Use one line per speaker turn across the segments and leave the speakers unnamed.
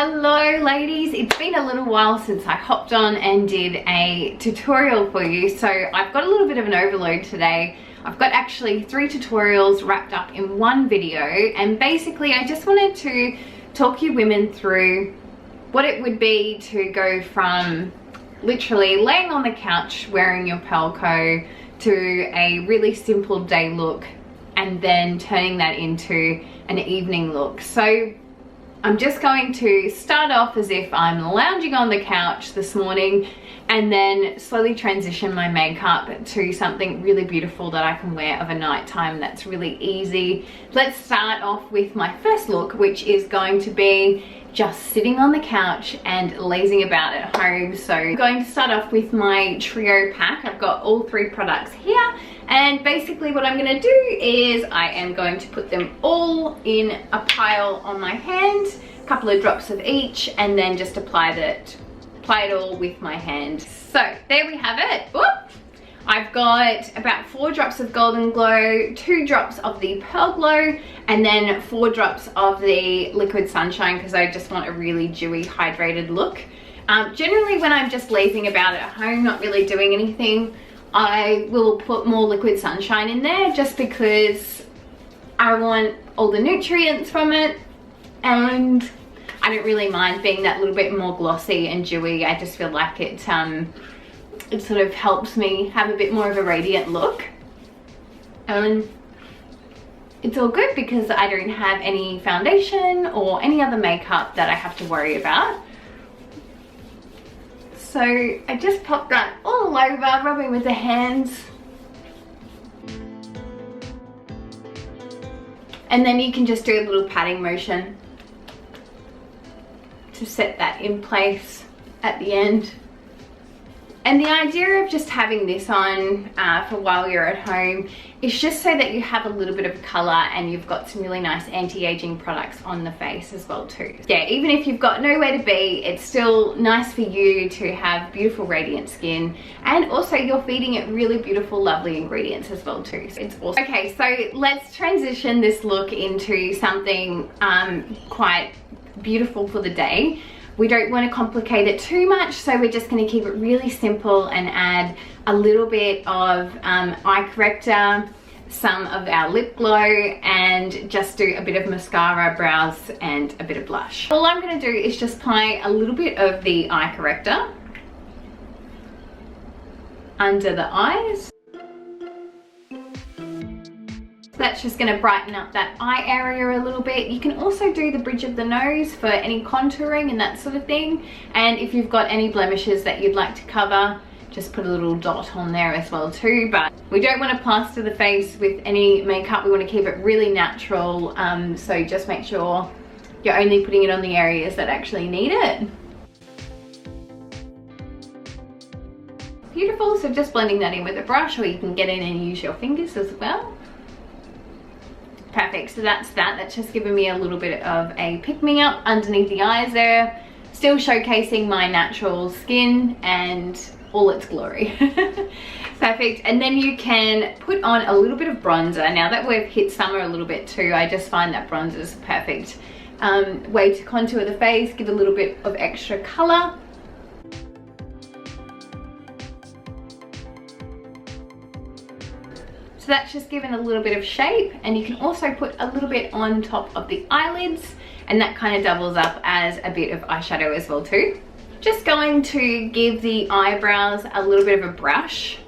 Hello ladies, it's been a little while since I hopped on and did a tutorial for you, so I've got a little bit of an overload today. I've got actually 3 tutorials wrapped up in one video, and basically I just wanted to talk you women through what it would be to go from literally laying on the couch wearing your pelco to a really simple day look and then turning that into an evening look. So I'm just going to start off as if I'm lounging on the couch this morning and then slowly transition my makeup to something really beautiful that I can wear of a night time that's really easy. Let's start off with my first look, which is going to be just sitting on the couch and lazing about at home. So I'm going to start off with my trio pack. I've got all 3 products here, and basically what I'm going to do is I am going to put them all in a pile on my hand, a couple of drops of each, and then just apply it all with my hand. So there we have it. Whoop. I've got about 4 drops of Golden Glow, 2 drops of the Pearl Glow, and then 4 drops of the Liquid Sunshine because I just want a really dewy, hydrated look. Generally when I'm just lazing about at home, not really doing anything, I will put more Liquid Sunshine in there just because I want all the nutrients from it, and I don't really mind being that little bit more glossy and dewy. I just feel like it sort of helps me have a bit more of a radiant look, and it's all good because I don't have any foundation or any other makeup that I have to worry about. So I just pop that all over, rubbing with the hands, and then you can just do a little patting motion to set that in place at the end. And the idea of just having this on for while you're at home is just so that you have a little bit of colour and you've got some really nice anti-aging products on the face as well too. Yeah, even if you've got nowhere to be, it's still nice for you to have beautiful radiant skin, and also you're feeding it really beautiful, lovely ingredients as well too. So it's awesome. Okay, so let's transition this look into something quite beautiful for the day. We don't want to complicate it too much, so we're just going to keep it really simple and add a little bit of eye corrector, some of our lip glow, and just do a bit of mascara, brows, and a bit of blush. All I'm going to do is just apply a little bit of the eye corrector under the eyes. That's just going to brighten up that eye area a little bit. You can also do the bridge of the nose for any contouring and that sort of thing. And if you've got any blemishes that you'd like to cover, just put a little dot on there as well too. But we don't want to plaster the face with any makeup. We want to keep it really natural. So just make sure you're only putting it on the areas that actually need it. Beautiful. So just blending that in with a brush, or you can get in and use your fingers as well. Perfect, so that's just giving me a little bit of a pick-me-up underneath the eyes there, still showcasing my natural skin and all its glory. Perfect, and then you can put on a little bit of bronzer. Now that we've hit summer a little bit too, I just find that bronzer is a perfect way to contour the face, give a little bit of extra colour. So that's just given a little bit of shape, and you can also put a little bit on top of the eyelids, and that kind of doubles up as a bit of eyeshadow as well too. Just going to give the eyebrows a little bit of a brush.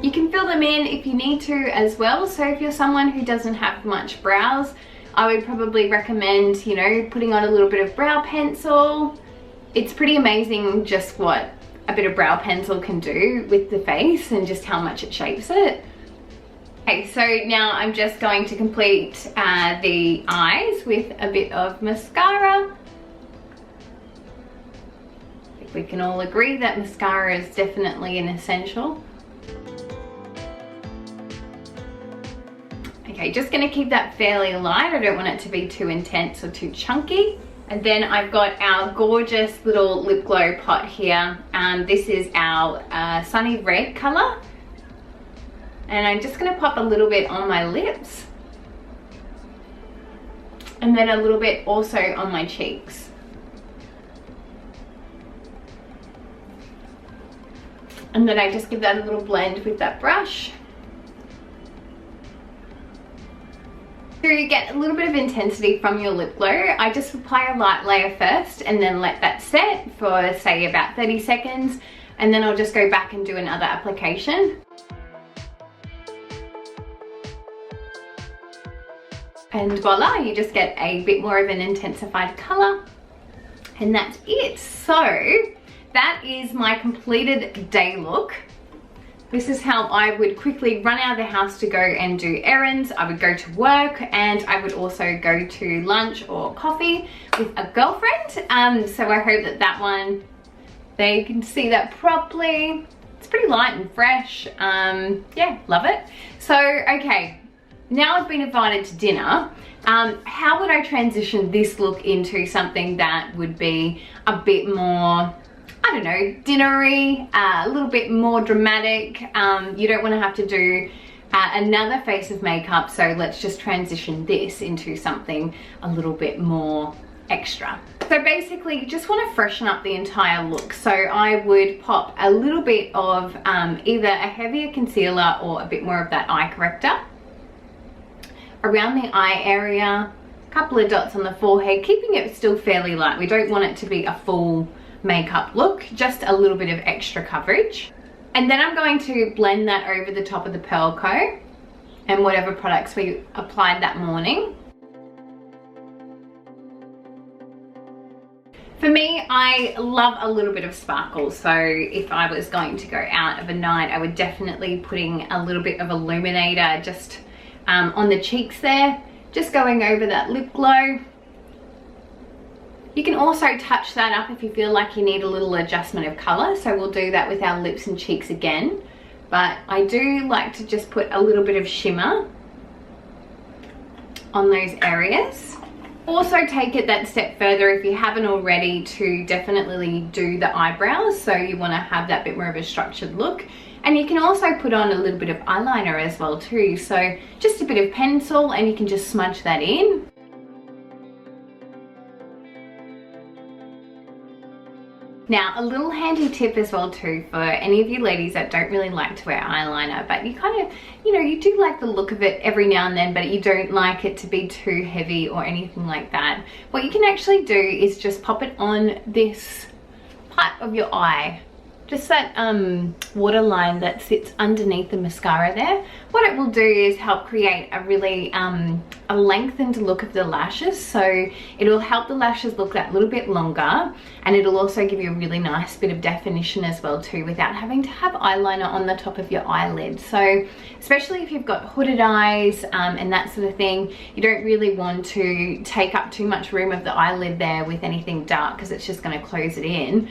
You can fill them in if you need to as well, so if you're someone who doesn't have much brows, I would probably recommend, you know, putting on a little bit of brow pencil. It's pretty amazing just what a bit of brow pencil can do with the face and just how much it shapes it. Okay, so now I'm just going to complete the eyes with a bit of mascara. I think we can all agree that mascara is definitely an essential. Okay, just gonna keep that fairly light. I don't want it to be too intense or too chunky. And then I've got our gorgeous little lip glow pot here. This is our Sunny Red colour. And I'm just going to pop a little bit on my lips. and then a little bit also on my cheeks. And then I just give that a little blend with that brush. To get a little bit of intensity from your lip glow, I just apply a light layer first and then let that set for say about 30 seconds, and then I'll just go back and do another application. And voila, you just get a bit more of an intensified color, and that's it. So that is my completed day look. This is how I would quickly run out of the house to go and do errands. I would go to work, and I would also go to lunch or coffee with a girlfriend. So I hope that that one, they can see that properly. It's pretty light and fresh. Yeah, love it. So, okay, now I've been invited to dinner. How would I transition this look into something that would be a bit more, I don't know, dinnery, a little bit more dramatic? You don't want to have to do another face of makeup, so let's just transition this into something a little bit more extra. So basically, you just want to freshen up the entire look. So I would pop a little bit of either a heavier concealer or a bit more of that eye corrector around the eye area, a couple of dots on the forehead, keeping it still fairly light. We don't want it to be a full makeup look, just a little bit of extra coverage. And then I'm going to blend that over the top of the pearl coat and whatever products we applied that morning. For me, I love a little bit of sparkle, so if I was going to go out of a night, I would definitely putting a little bit of Illuminator just on the cheeks there, just going over that lip glow. You can also touch that up if you feel like you need a little adjustment of colour, so we'll do that with our lips and cheeks again. But I do like to just put a little bit of shimmer on those areas. Also take it that step further if you haven't already to definitely do the eyebrows, so you want to have that bit more of a structured look. And you can also put on a little bit of eyeliner as well too, so just a bit of pencil and you can just smudge that in. Now, a little handy tip as well too for any of you ladies that don't really like to wear eyeliner, but you kind of, you know, you do like the look of it every now and then, but you don't like it to be too heavy or anything like that. What you can actually do is just pop it on this part of your eye, just that waterline that sits underneath the mascara there. What it will do is help create a really a lengthened look of the lashes, so it'll help the lashes look that little bit longer, and it'll also give you a really nice bit of definition as well too, without having to have eyeliner on the top of your eyelid. So especially if you've got hooded eyes and that sort of thing, you don't really want to take up too much room of the eyelid there with anything dark, because it's just going to close it in.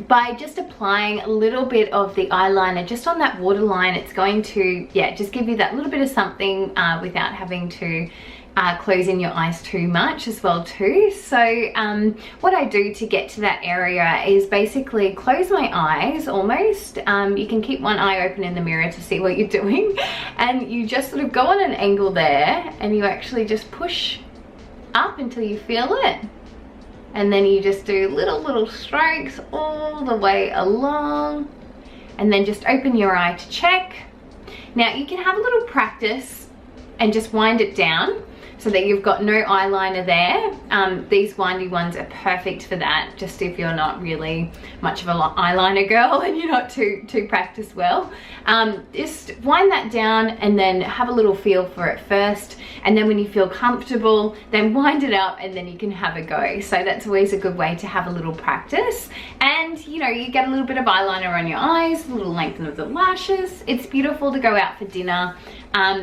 By just applying a little bit of the eyeliner just on that waterline, it's going to, yeah, just give you that little bit of something without having to close in your eyes too much as well too. So what I do to get to that area is basically close my eyes almost. You can keep one eye open in the mirror to see what you're doing, and you just sort of go on an angle there and you actually just push up until you feel it. And then you just do little strokes all the way along, and then just open your eye to check. Now you can have a little practice and just wind it down so that you've got no eyeliner there. These windy ones are perfect for that, just if you're not really much of an eyeliner girl and you're not too practiced well. Just wind that down and then have a little feel for it first, and then when you feel comfortable, then wind it up and then you can have a go. So that's always a good way to have a little practice, and you know, you get a little bit of eyeliner on your eyes, a little lengthen of the lashes. It's beautiful to go out for dinner,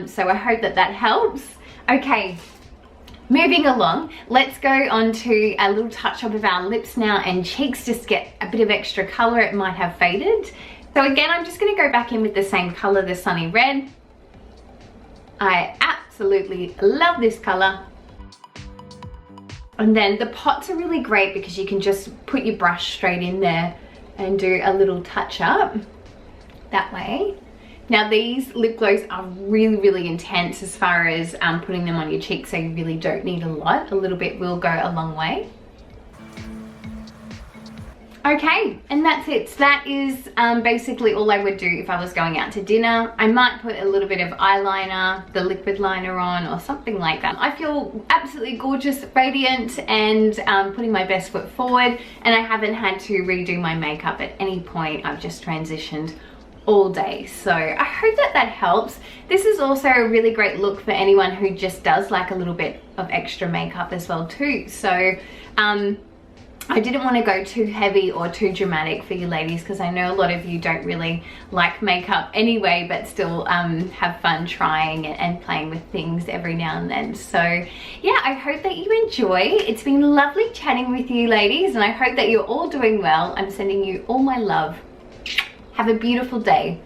so I hope that that helps. Okay, moving along, let's go on to a little touch up of our lips now and cheeks, just get a bit of extra color. It might have faded. So again, I'm just going to go back in with the same color, the Sunny Red. I absolutely love this color. And then the pots are really great because you can just put your brush straight in there and do a little touch up that way. Now these lip glows are really, really intense as far as putting them on your cheeks, so you really don't need a lot. A little bit will go a long way. Okay, and that's it. So that is basically all I would do if I was going out to dinner. I might put a little bit of eyeliner, the liquid liner on, or something like that. I feel absolutely gorgeous, radiant, and putting my best foot forward, and I haven't had to redo my makeup at any point. I've just transitioned all day, so I hope that that helps. This is also a really great look for anyone who just does like a little bit of extra makeup as well too. So I didn't want to go too heavy or too dramatic for you ladies, because I know a lot of you don't really like makeup anyway, but still have fun trying and playing with things every now and then. So yeah, I hope that you enjoy. It's been lovely chatting with you ladies, and I hope that you're all doing well. I'm sending you all my love. Have a beautiful day.